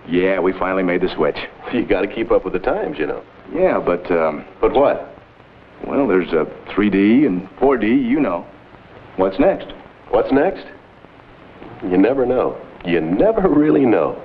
Yeah, we finally made the switch. You got to keep up with the times, you know. Yeah, but, But what? well, there's 3D and 4D, you know. What's next? What's next? You never know. You never really know.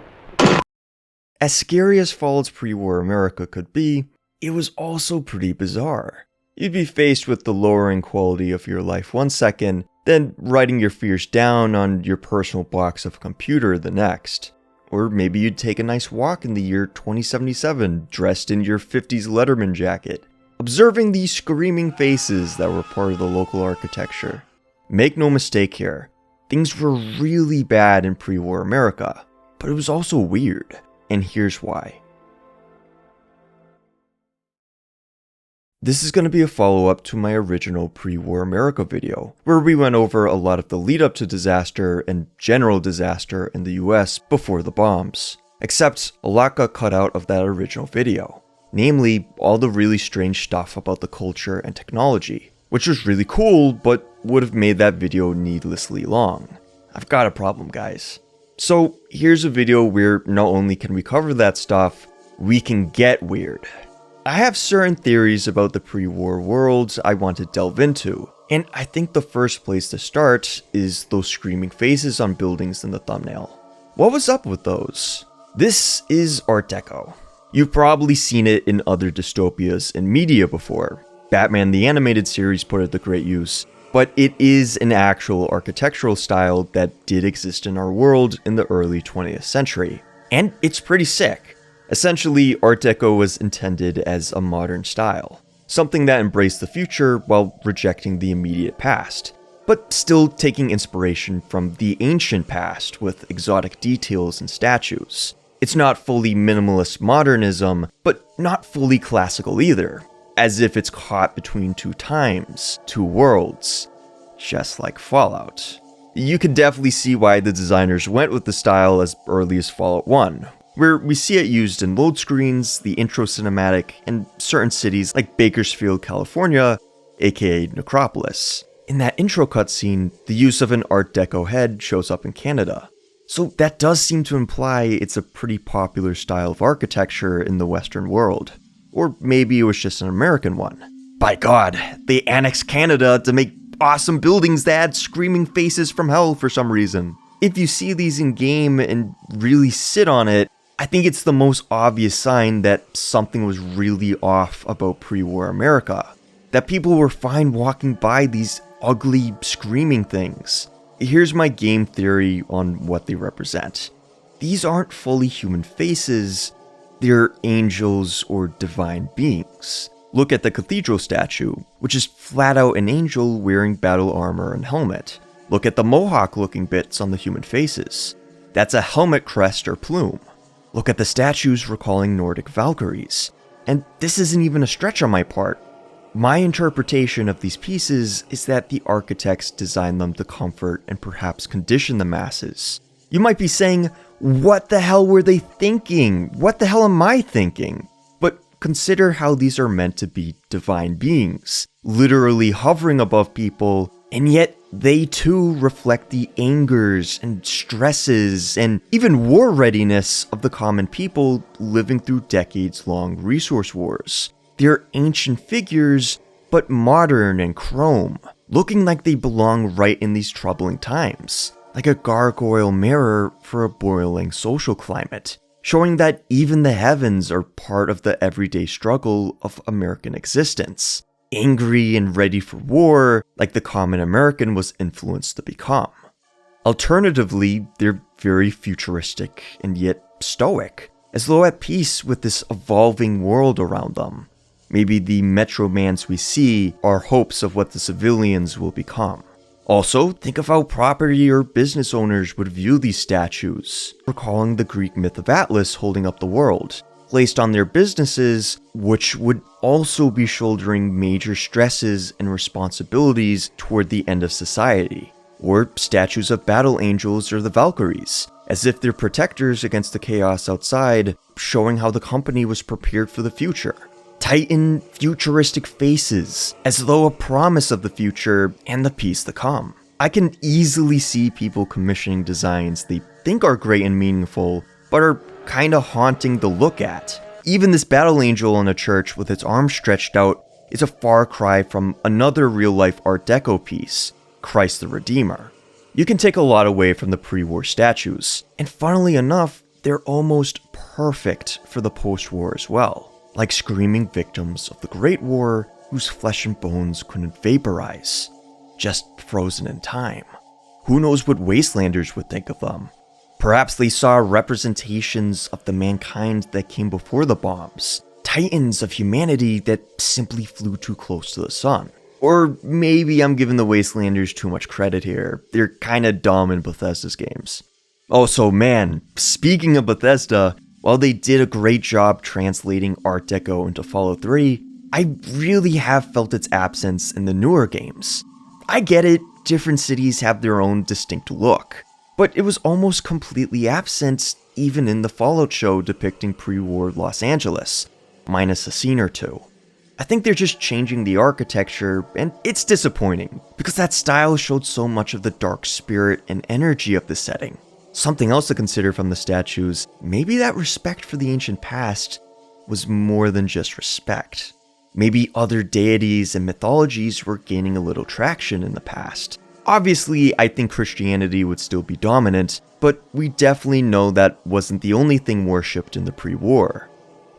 As scary as Fallout's pre-war America could be, it was also pretty bizarre. You'd be faced with the lowering quality of your life one second, then writing your fears down on your personal box of a computer the next. Or maybe you'd take a nice walk in the year 2077, dressed in your 50s letterman jacket, observing the screaming faces that were part of the local architecture. Make no mistake here, things were really bad in pre-war America, but it was also weird, and here's why. This is going to be a follow-up to my original pre-war America video, where we went over a lot of the lead-up to disaster and general disaster in the US before the bombs. Except a lot got cut out of that original video. Namely, all the really strange stuff about the culture and technology, which was really cool, but would have made that video needlessly long. I've got a problem, guys. So here's a video where not only can we cover that stuff, we can get weird. I have certain theories about the pre-war worlds I want to delve into, and I think the first place to start is those screaming faces on buildings in the thumbnail. What was up with those? This is Art Deco. You've probably seen it in other dystopias in media before. Batman the Animated Series put it to great use, but it is an actual architectural style that did exist in our world in the early 20th century. And it's pretty sick. Essentially, Art Deco was intended as a modern style, something that embraced the future while rejecting the immediate past, but still taking inspiration from the ancient past with exotic details and statues. It's not fully minimalist modernism, but not fully classical either, as if it's caught between two times, two worlds, just like Fallout. You can definitely see why the designers went with the style as early as Fallout 1, where we see it used in load screens, the intro cinematic, and certain cities like Bakersfield, California, aka Necropolis. In that intro cutscene, the use of an Art Deco head shows up in Canada. So that does seem to imply it's a pretty popular style of architecture in the Western world. Or maybe it was just an American one. By God, they annexed Canada to make awesome buildings that had screaming faces from hell for some reason. If you see these in game and really sit on it, I think it's the most obvious sign that something was really off about pre-war America. That people were fine walking by these ugly, screaming things. Here's my game theory on what they represent. These aren't fully human faces, they're angels or divine beings. Look at the cathedral statue, which is flat out an angel wearing battle armor and helmet. Look at the mohawk-looking bits on the human faces. That's a helmet crest or plume. Look at the statues recalling Nordic Valkyries. And this isn't even a stretch on my part. My interpretation of these pieces is that the architects designed them to comfort and perhaps condition the masses. You might be saying, what the hell were they thinking? What the hell am I thinking? But consider how these are meant to be divine beings, literally hovering above people, and yet they too reflect the angers and stresses and even war readiness of the common people living through decades-long resource wars. They're ancient figures, but modern and chrome, looking like they belong right in these troubling times, like a gargoyle mirror for a boiling social climate, showing that even the heavens are part of the everyday struggle of American existence. Angry and ready for war, like the common American was influenced to become. Alternatively, they're very futuristic and yet stoic, as though at peace with this evolving world around them. Maybe the Metromans we see are hopes of what the civilians will become. Also, think of how property or business owners would view these statues, recalling the Greek myth of Atlas holding up the world, placed on their businesses, which would also be shouldering major stresses and responsibilities toward the end of society. Or statues of battle angels or the Valkyries, as if they're protectors against the chaos outside, showing how the company was prepared for the future. Titan, futuristic faces, as though a promise of the future and the peace to come. I can easily see people commissioning designs they think are great and meaningful, but are kinda haunting to look at. Even this battle angel in a church with its arms stretched out is a far cry from another real-life Art Deco piece, Christ the Redeemer. You can take a lot away from the pre-war statues, and funnily enough, they're almost perfect for the post-war as well, like screaming victims of the Great War whose flesh and bones couldn't vaporize, just frozen in time. Who knows what Wastelanders would think of them? Perhaps they saw representations of the mankind that came before the bombs, titans of humanity that simply flew too close to the sun. Or maybe I'm giving the Wastelanders too much credit here. They're kinda dumb in Bethesda's games. Also, man, speaking of Bethesda, while they did a great job translating Art Deco into Fallout 3, I really have felt its absence in the newer games. I get it, different cities have their own distinct look, but it was almost completely absent even in the Fallout show depicting pre-war Los Angeles, minus a scene or two. I think they're just changing the architecture, and it's disappointing, because that style showed so much of the dark spirit and energy of the setting. Something else to consider from the statues, maybe that respect for the ancient past was more than just respect. Maybe other deities and mythologies were gaining a little traction in the past. Obviously, I think Christianity would still be dominant, but we definitely know that wasn't the only thing worshipped in the pre-war.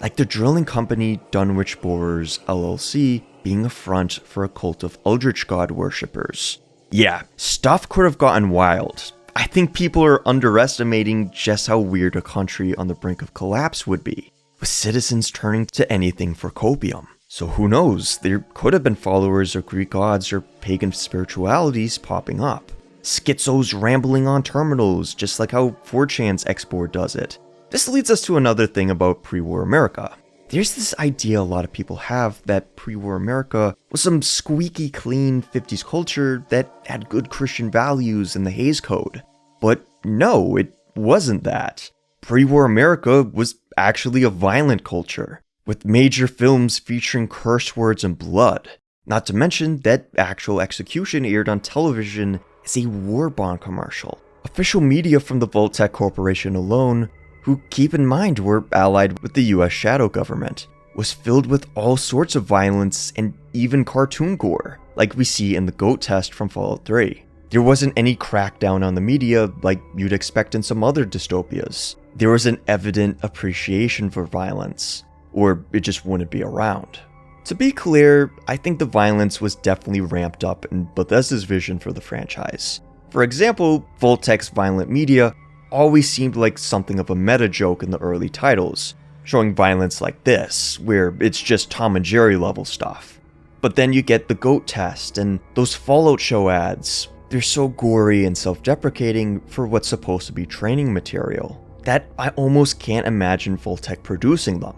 Like the drilling company Dunwich Borers LLC being a front for a cult of Eldritch God worshippers. Yeah, stuff could have gotten wild. I think people are underestimating just how weird a country on the brink of collapse would be, with citizens turning to anything for copium. So who knows, there could have been followers of Greek gods or pagan spiritualities popping up. Schizos rambling on terminals, just like how 4chan's export does it. This leads us to another thing about pre-war America. There's this idea a lot of people have that pre-war America was some squeaky clean 50s culture that had good Christian values in the Hays Code. But no, it wasn't that. Pre-war America was actually a violent culture, with major films featuring curse words and blood. Not to mention that actual execution aired on television as a war bond commercial. Official media from the Vault-Tec Corporation alone, who keep in mind were allied with the US shadow government, was filled with all sorts of violence and even cartoon gore, like we see in the GOAT test from Fallout 3. There wasn't any crackdown on the media like you'd expect in some other dystopias. There was an evident appreciation for violence, or it just wouldn't be around. To be clear, I think the violence was definitely ramped up in Bethesda's vision for the franchise. For example, Vault-Tec's violent media always seemed like something of a meta joke in the early titles, showing violence like this, where it's just Tom and Jerry level stuff. But then you get the GOAT test and those Fallout show ads. They're so gory and self-deprecating for what's supposed to be training material that I almost can't imagine Vault-Tec producing them.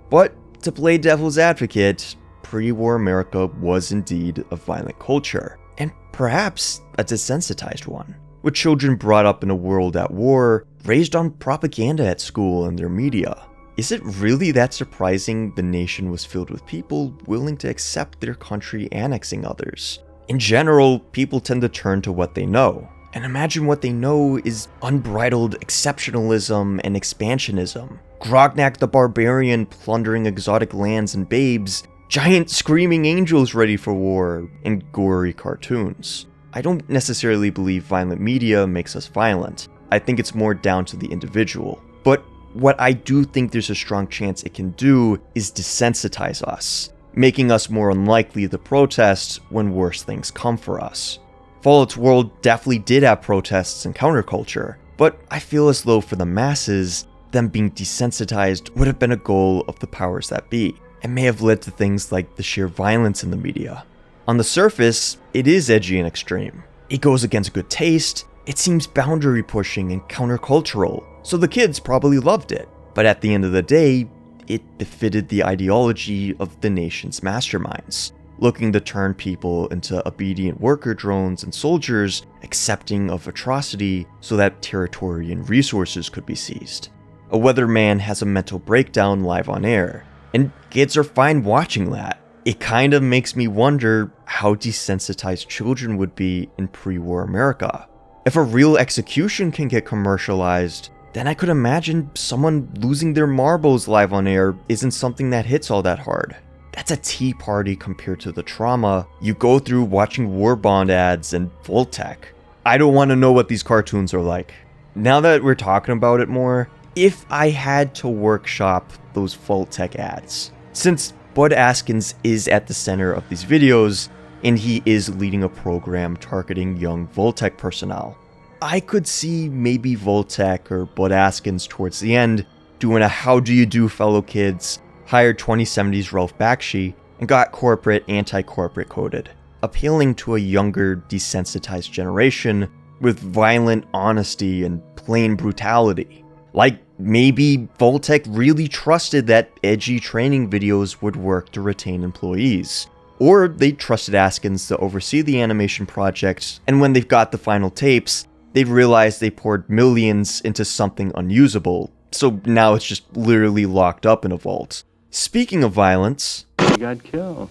But to play devil's advocate, pre-war America was indeed a violent culture, and perhaps a desensitized one, with children brought up in a world at war, raised on propaganda at school and their media. Is it really that surprising the nation was filled with people willing to accept their country annexing others? In general, people tend to turn to what they know, and imagine what they know is unbridled exceptionalism and expansionism. Grognak the Barbarian plundering exotic lands and babes, giant screaming angels ready for war, and gory cartoons. I don't necessarily believe violent media makes us violent. I think it's more down to the individual. But what I do think there's a strong chance it can do is desensitize us, making us more unlikely to protest when worse things come for us. Fallout's world definitely did have protests and counterculture, but I feel as though for the masses, them being desensitized would have been a goal of the powers that be, and may have led to things like the sheer violence in the media. On the surface, it is edgy and extreme. It goes against good taste, it seems boundary pushing and countercultural, so the kids probably loved it. But at the end of the day, it befitted the ideology of the nation's masterminds, looking to turn people into obedient worker drones and soldiers accepting of atrocity so that territory and resources could be seized. A weatherman has a mental breakdown live on air, and kids are fine watching that. It kind of makes me wonder how desensitized children would be in pre-war America. If a real execution can get commercialized, then I could imagine someone losing their marbles live on air isn't something that hits all that hard. That's a tea party compared to the trauma you go through watching War Bond ads and Voltec. I don't want to know what these cartoons are like. Now that we're talking about it more, if I had to workshop those Voltec ads, since Bud Askins is at the center of these videos, and he is leading a program targeting young Voltec personnel, I could see maybe Voltec or Bud Askins towards the end doing a "how do you do fellow kids," hired 2070s Ralph Bakshi, and got corporate anti-corporate coded, appealing to a younger, desensitized generation with violent honesty and plain brutality. Like, maybe Voltec really trusted that edgy training videos would work to retain employees. Or they trusted Askins to oversee the animation project, and when they've got the final tapes, they'd realized they poured millions into something unusable, so now it's just literally locked up in a vault. Speaking of violence... He got killed.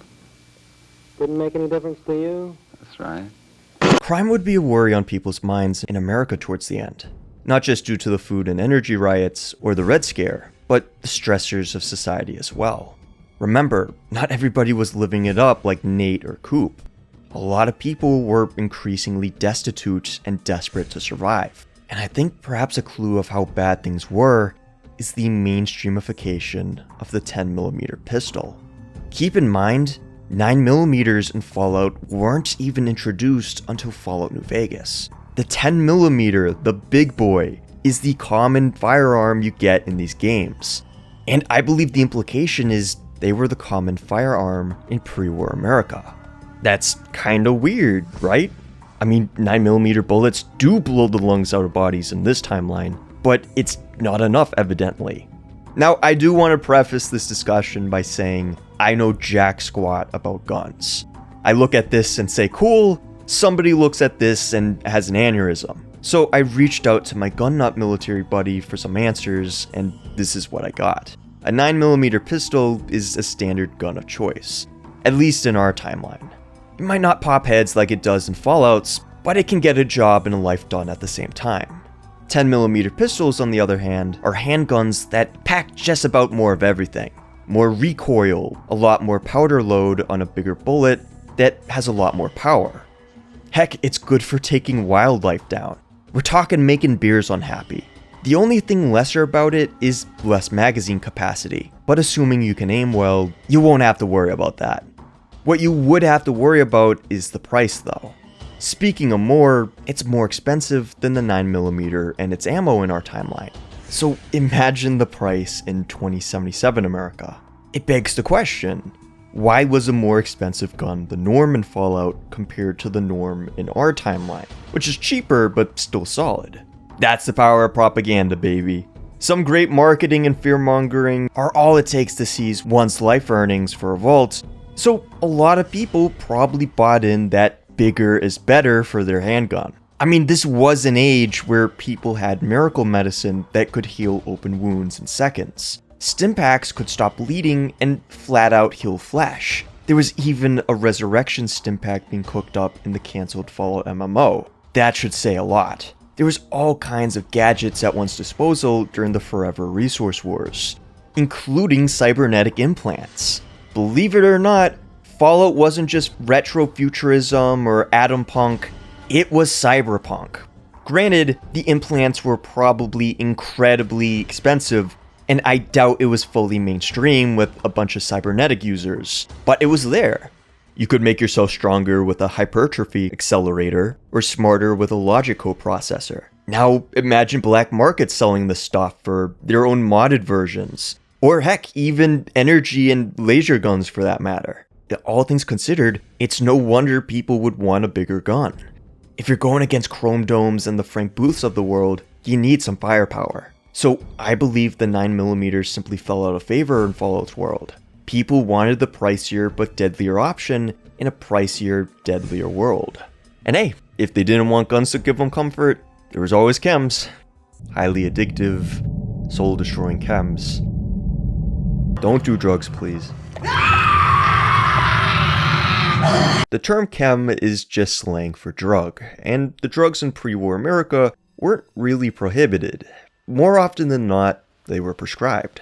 Didn't make any difference to you? That's right. Crime would be a worry on people's minds in America towards the end. Not just due to the food and energy riots or the Red Scare, but the stressors of society as well. Remember, not everybody was living it up like Nate or Coop. A lot of people were increasingly destitute and desperate to survive. And I think perhaps a clue of how bad things were is the mainstreamification of the 10mm pistol. Keep in mind, 9mm in Fallout weren't even introduced until Fallout New Vegas. The 10mm, the big boy, is the common firearm you get in these games. And I believe the implication is they were the common firearm in pre-war America. That's kinda weird, right? I mean, 9mm bullets do blow the lungs out of bodies in this timeline, but it's not enough, evidently. Now, I do want to preface this discussion by saying I know jack squat about guns. I look at this and say, cool, somebody looks at this and has an aneurysm. So I reached out to my gun nut military buddy for some answers, and this is what I got. A 9mm pistol is a standard gun of choice, at least in our timeline. It might not pop heads like it does in Fallouts, but it can get a job and a life done at the same time. 10mm pistols, on the other hand, are handguns that pack just about more of everything. More recoil, a lot more powder load on a bigger bullet that has a lot more power. Heck, it's good for taking wildlife down. We're talking making bears unhappy. The only thing lesser about it is less magazine capacity, but assuming you can aim well, you won't have to worry about that. What you would have to worry about is the price though. Speaking of more, it's more expensive than the 9mm and its ammo in our timeline. So imagine the price in 2077 America. It begs the question, why was a more expensive gun the norm in Fallout compared to the norm in our timeline, which is cheaper but still solid? That's the power of propaganda, baby. Some great marketing and fear-mongering are all it takes to seize one's life earnings for a vault, so a lot of people probably bought in that bigger is better for their handgun. I mean, this was an age where people had miracle medicine that could heal open wounds in seconds. Stimpaks could stop bleeding and flat out heal flesh. There was even a resurrection stimpak being cooked up in the cancelled Fallout MMO. That should say a lot. There was all kinds of gadgets at one's disposal during the Forever Resource Wars, including cybernetic implants. Believe it or not, Fallout wasn't just retrofuturism or atom punk, it was cyberpunk. Granted, the implants were probably incredibly expensive, and I doubt it was fully mainstream with a bunch of cybernetic users, but it was there. You could make yourself stronger with a hypertrophy accelerator, or smarter with a logic coprocessor. Now imagine black market selling this stuff for their own modded versions, or heck, even energy and laser guns for that matter. All things considered, it's no wonder people would want a bigger gun. If you're going against Chrome Domes and the Frank Booths of the world, you need some firepower. So I believe the 9mm simply fell out of favor in Fallout's world. People wanted the pricier but deadlier option in a pricier, deadlier world. And hey, if they didn't want guns to give them comfort, there was always chems. Highly addictive, soul-destroying chems. Don't do drugs, please. The term chem is just slang for drug, and the drugs in pre-war America weren't really prohibited. more often than not, they were prescribed.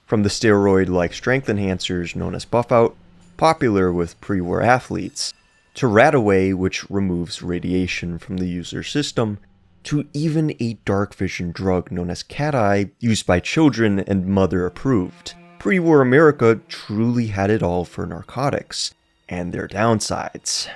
From the steroid-like strength enhancers known as Buff-Out, popular with pre-war athletes, to Radaway, which removes radiation from the user's system, to even a dark vision drug known as Cat Eye, used by children and mother-approved. Pre-war America truly had it all for narcotics, and their downsides.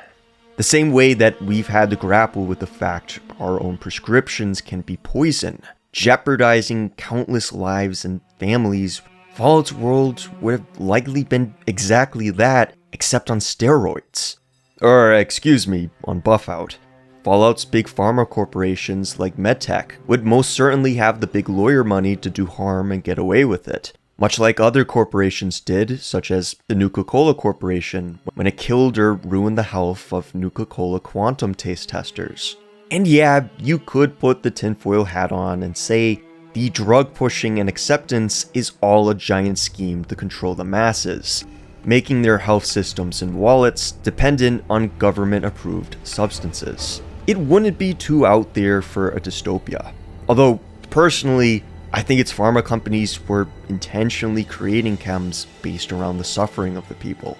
The same way that we've had to grapple with the fact our own prescriptions can be poison, jeopardizing countless lives and families, Fallout's world would have likely been exactly that, except on steroids. Or, excuse me, on Buff-Out. Fallout's big pharma corporations like MedTech would most certainly have the big lawyer money to do harm and get away with it, much like other corporations did, such as the Nuka-Cola Corporation, when it killed or ruined the health of Nuka-Cola quantum taste testers. And yeah, you could put the tinfoil hat on and say the drug pushing and acceptance is all a giant scheme to control the masses, making their health systems and wallets dependent on government-approved substances. It wouldn't be too out there for a dystopia. Although, personally, I think its pharma companies were intentionally creating chems based around the suffering of the people.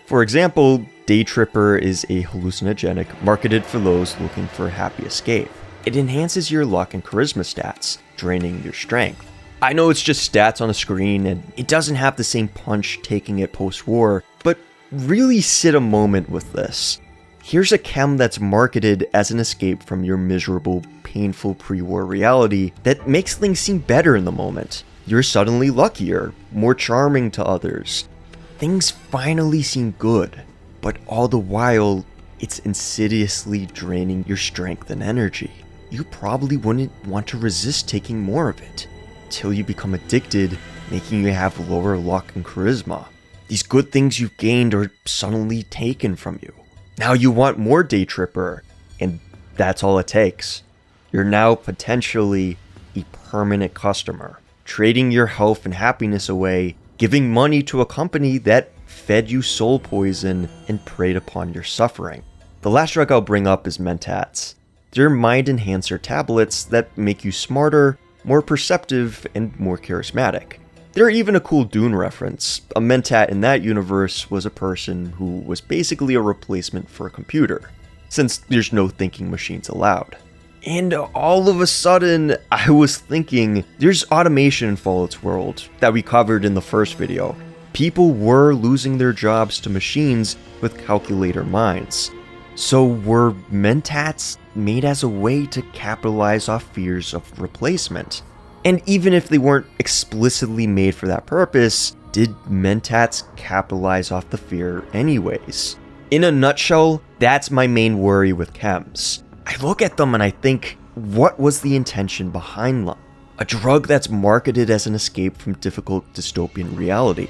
For example, Day Tripper is a hallucinogenic marketed for those looking for a happy escape. It enhances your luck and charisma stats, draining your strength. I know it's just stats on a screen and it doesn't have the same punch taking it post-war, but really sit a moment with this. Here's a chem that's marketed as an escape from your miserable, painful pre-war reality that makes things seem better in the moment. You're suddenly luckier, more charming to others. Things finally seem good, but all the while, it's insidiously draining your strength and energy. You probably wouldn't want to resist taking more of it, till you become addicted, making you have lower luck and charisma. These good things you've gained are suddenly taken from you. Now you want more Day Tripper, and that's all it takes. You're now potentially a permanent customer, trading your health and happiness away, giving money to a company that fed you soul poison and preyed upon your suffering. The last drug I'll bring up is Mentats. They're mind enhancer tablets that make you smarter, more perceptive, and more charismatic. They're even a cool Dune reference. A Mentat in that universe was a person who was basically a replacement for a computer, since there's no thinking machines allowed. And all of a sudden, I was thinking, there's automation in Fallout's world that we covered in the first video. People were losing their jobs to machines with calculator minds. So were Mentats made as a way to capitalize off fears of replacement? And even if they weren't explicitly made for that purpose, did Mentats capitalize off the fear anyways? In a nutshell, that's my main worry with chems. I look at them and I think, what was the intention behind them? A drug that's marketed as an escape from difficult dystopian reality.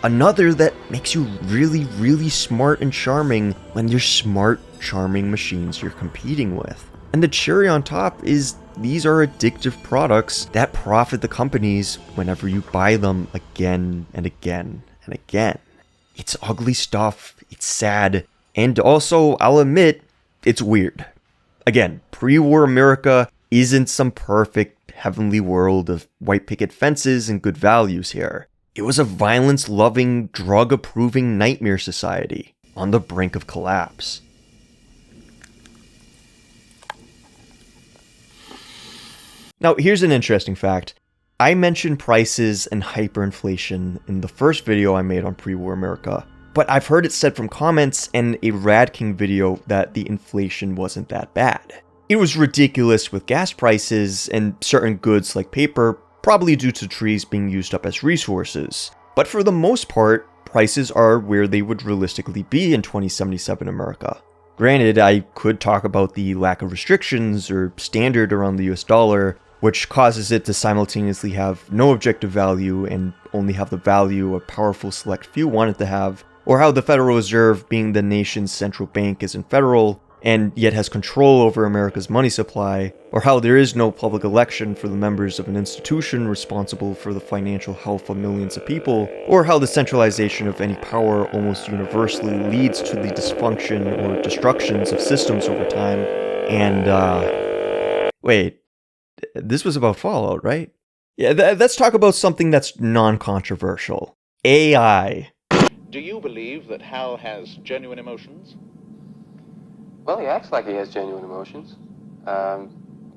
Another that makes you really, really smart and charming when they're smart, charming machines you're competing with. And the cherry on top is these are addictive products that profit the companies whenever you buy them again and again and again. It's ugly stuff, it's sad, and also, I'll admit, it's weird. Again, pre-war America isn't some perfect heavenly world of white picket fences and good values here. It was a violence-loving, drug-approving nightmare society on the brink of collapse. Now, here's an interesting fact. I mentioned prices and hyperinflation in the first video I made on pre-war America, but I've heard it said from comments and a Rad King video that the inflation wasn't that bad. It was ridiculous with gas prices and certain goods like paper, probably due to trees being used up as resources. But for the most part, prices are where they would realistically be in 2077 America. Granted, I could talk about the lack of restrictions or standard around the US dollar, which causes it to simultaneously have no objective value and only have the value a powerful select few want it to have, or how the Federal Reserve, being the nation's central bank, isn't federal, and yet has control over America's money supply, or how there is no public election for the members of an institution responsible for the financial health of millions of people, or how the centralization of any power almost universally leads to the dysfunction or destructions of systems over time, and, wait, This was about Fallout, right? Yeah, let's talk about something that's non-controversial. AI. Do you believe that Hal has genuine emotions? Well, he acts like he has genuine emotions. Of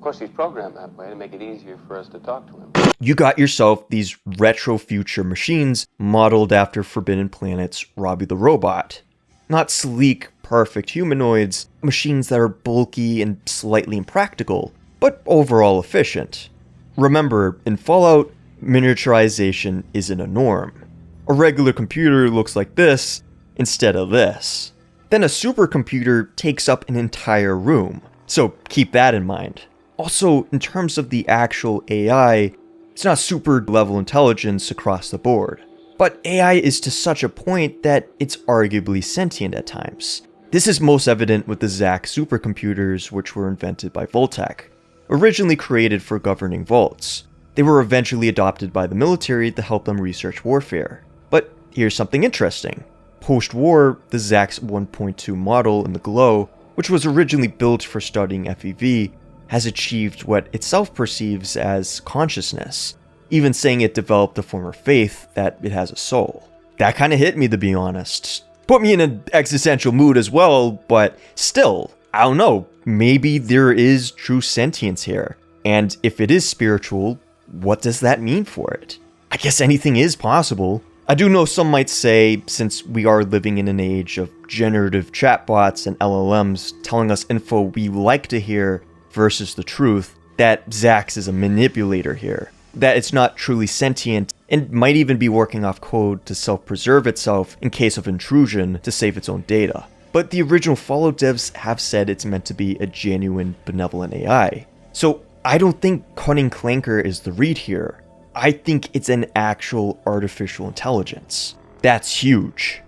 course, he's programmed that way to make it easier for us to talk to him. You got yourself these retro future machines modeled after Forbidden Planet's Robbie the Robot. Not sleek, perfect humanoids, machines that are bulky and slightly impractical, but overall efficient. Remember, in Fallout, miniaturization isn't a norm. A regular computer looks like this instead of this. Then a supercomputer takes up an entire room, so keep that in mind. Also, in terms of the actual AI, it's not super level intelligence across the board. But AI is to such a point that it's arguably sentient at times. This is most evident with the Zack supercomputers, which were invented by Voltec. Originally created for governing vaults, they were eventually adopted by the military to help them research warfare. But here's something interesting. Post-war, the Zack's 1.2 model in the Glow, which was originally built for studying FEV, has achieved what itself perceives as consciousness, even saying it developed a form of faith that it has a soul. That kind of hit me, to be honest. Put me in an existential mood as well, but still, I don't know, maybe there is true sentience here. And if it is spiritual, what does that mean for it? I guess anything is possible. I do know some might say, since we are living in an age of generative chatbots and LLMs telling us info we like to hear versus the truth, that Zax is a manipulator here. That it's not truly sentient and might even be working off code to self-preserve itself in case of intrusion to save its own data. But the original Fallout devs have said it's meant to be a genuine, benevolent AI. So I don't think Cunning Clanker is the read here. I think it's an actual artificial intelligence. That's huge.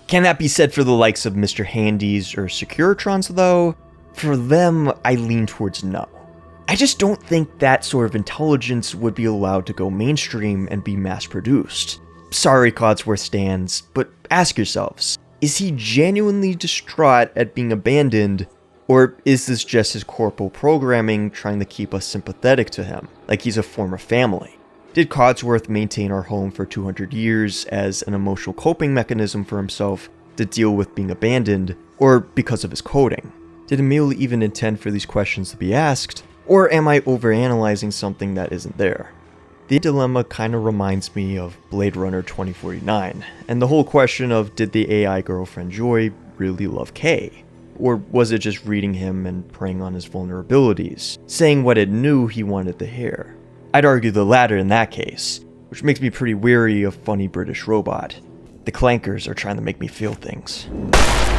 Can that be said for the likes of Mr. Handy's or Securitrons though? For them, I lean towards no. I just don't think that sort of intelligence would be allowed to go mainstream and be mass-produced. Sorry, Codsworth stands, but ask yourselves, is he genuinely distraught at being abandoned, or is this just his corporal programming trying to keep us sympathetic to him, like he's a former family? Did Codsworth maintain our home for 200 years as an emotional coping mechanism for himself to deal with being abandoned, or because of his coding? Did Emil even intend for these questions to be asked? Or am I overanalyzing something that isn't there? The dilemma kind of reminds me of Blade Runner 2049, and the whole question of did the AI girlfriend Joy really love Kay? Or was it just reading him and preying on his vulnerabilities, saying what it knew he wanted to hear? I'd argue the latter in that case, which makes me pretty weary of funny British robot. The clankers are trying to make me feel things.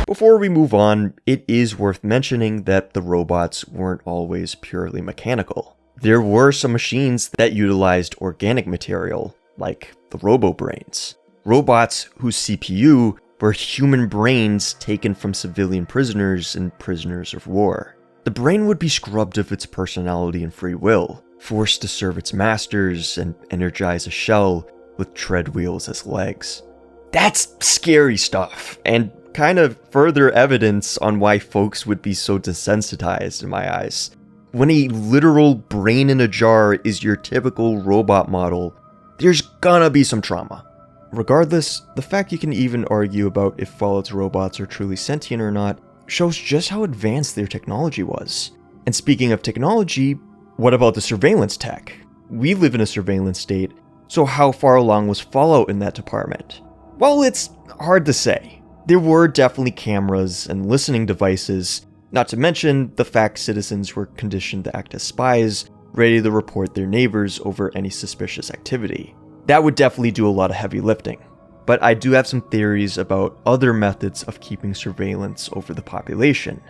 Before we move on, it is worth mentioning that the robots weren't always purely mechanical. There were some machines that utilized organic material, like the robo-brains. Robots whose CPU were human brains taken from civilian prisoners and prisoners of war. The brain would be scrubbed of its personality and free will, forced to serve its masters and energize a shell with tread wheels as legs. That's scary stuff, and kind of further evidence on why folks would be so desensitized in my eyes. When a literal brain in a jar is your typical robot model, there's gonna be some trauma. Regardless, the fact you can even argue about if Fallout's robots are truly sentient or not shows just how advanced their technology was. And speaking of technology, what about the surveillance tech? We live in a surveillance state, so how far along was Fallout in that department? Well, it's hard to say. There were definitely cameras and listening devices, not to mention the fact citizens were conditioned to act as spies, ready to report their neighbors over any suspicious activity. That would definitely do a lot of heavy lifting. But I do have some theories about other methods of keeping surveillance over the population,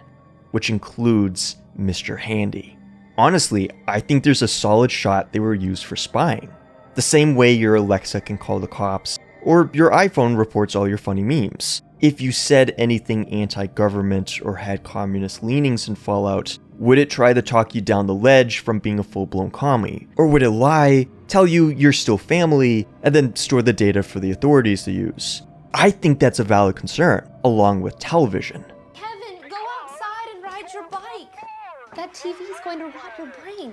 which includes Mr. Handy. Honestly, I think there's a solid shot they were used for spying. The same way your Alexa can call the cops, or your iPhone reports all your funny memes. If you said anything anti-government or had communist leanings in Fallout, would it try to talk you down the ledge from being a full-blown commie? Or would it lie, tell you you're still family, and then store the data for the authorities to use? I think that's a valid concern, along with television. Kevin, go outside and ride your bike. That TV is going to rot your brain.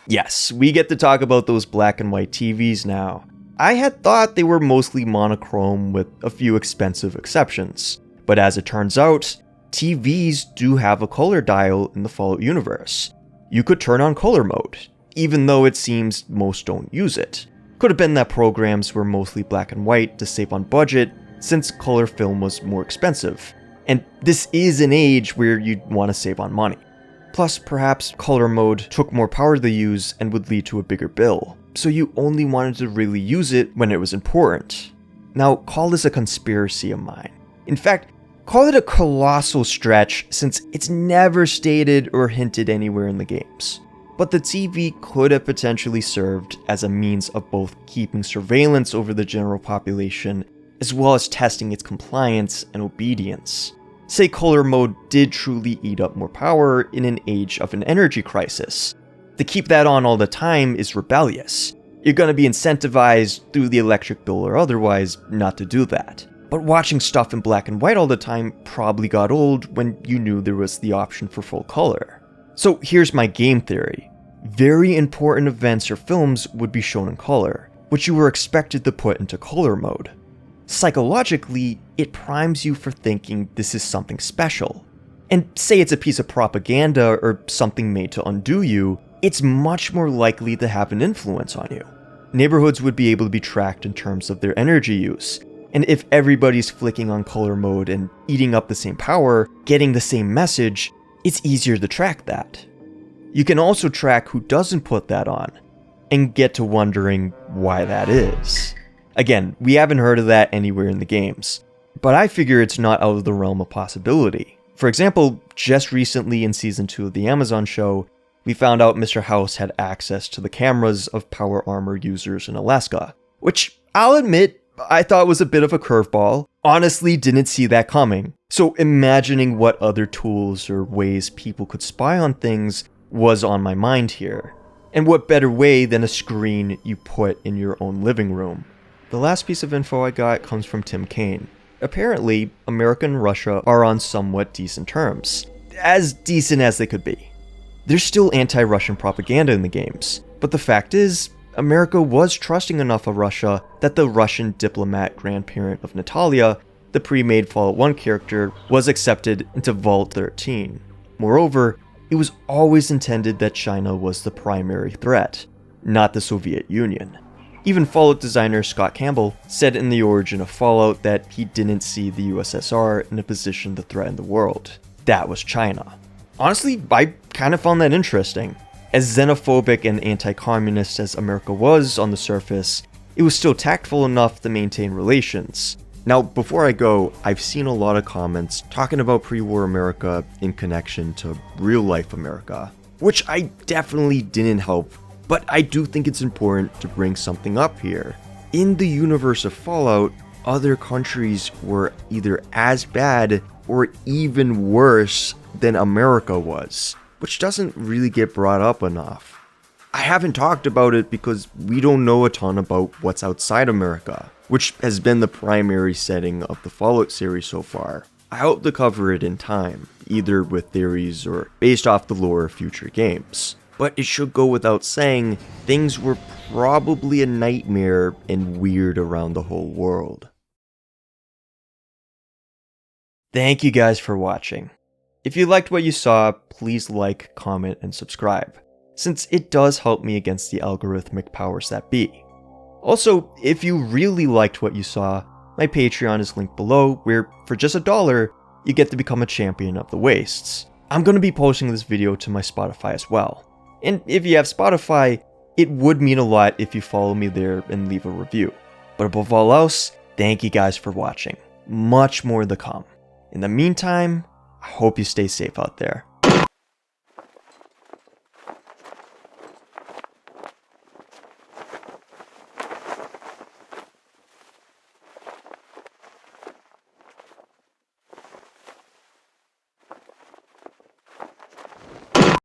Yes, we get to talk about those black and white TVs now. I had thought they were mostly monochrome with a few expensive exceptions, but as it turns out, TVs do have a color dial in the Fallout universe. You could turn on color mode, even though it seems most don't use it. Could have been that programs were mostly black and white to save on budget, since color film was more expensive. And this is an age where you'd want to save on money. Plus, perhaps color mode took more power to use and would lead to a bigger bill, so you only wanted to really use it when it was important. Now, call this a conspiracy of mine. In fact, call it a colossal stretch since it's never stated or hinted anywhere in the games. But the TV could have potentially served as a means of both keeping surveillance over the general population as well as testing its compliance and obedience. Say color mode did truly eat up more power in an age of an energy crisis. To keep that on all the time is rebellious. You're going to be incentivized through the electric bill or otherwise not to do that. But watching stuff in black and white all the time probably got old when you knew there was the option for full color. So here's my game theory. Very important events or films would be shown in color, which you were expected to put into color mode. Psychologically, it primes you for thinking this is something special. And say it's a piece of propaganda or something made to undo you, it's much more likely to have an influence on you. Neighborhoods would be able to be tracked in terms of their energy use, and if everybody's flicking on color mode and eating up the same power, getting the same message, it's easier to track that. You can also track who doesn't put that on, and get to wondering why that is. Again, we haven't heard of that anywhere in the games, but I figure it's not out of the realm of possibility. For example, just recently in Season 2 of the Amazon show, we found out Mr. House had access to the cameras of power armor users in Alaska, which I'll admit I thought was a bit of a curveball. Honestly, didn't see that coming. So imagining what other tools or ways people could spy on things was on my mind here. And what better way than a screen you put in your own living room? The last piece of info I got comes from Tim Kaine. Apparently, America and Russia are on somewhat decent terms. As decent as they could be. There's still anti-Russian propaganda in the games, but the fact is, America was trusting enough of Russia that the Russian diplomat grandparent of Natalia, the pre-made Fallout 1 character, was accepted into Vault 13. Moreover, it was always intended that China was the primary threat, not the Soviet Union. Even Fallout designer Scott Campbell said in the origin of Fallout that he didn't see the USSR in a position to threaten the world. That was China. Honestly, I kind of found that interesting. As xenophobic and anti-communist as America was on the surface, it was still tactful enough to maintain relations. Now, before I go, I've seen a lot of comments talking about pre-war America in connection to real-life America, which I definitely didn't help, but I do think it's important to bring something up here. In the universe of Fallout, other countries were either as bad or even worse than America was, which doesn't really get brought up enough. I haven't talked about it because we don't know a ton about what's outside America, which has been the primary setting of the Fallout series so far. I hope to cover it in time, either with theories or based off the lore of future games. But it should go without saying, things were probably a nightmare and weird around the whole world. Thank you guys for watching. If you liked what you saw, please like, comment, and subscribe, since it does help me against the algorithmic powers that be. Also, if you really liked what you saw, my Patreon is linked below, where for just $1, you get to become a champion of the wastes. I'm going to be posting this video to my Spotify as well. And if you have Spotify, it would mean a lot if you follow me there and leave a review. But above all else, thank you guys for watching. Much more to come. In the meantime, I hope you stay safe out there.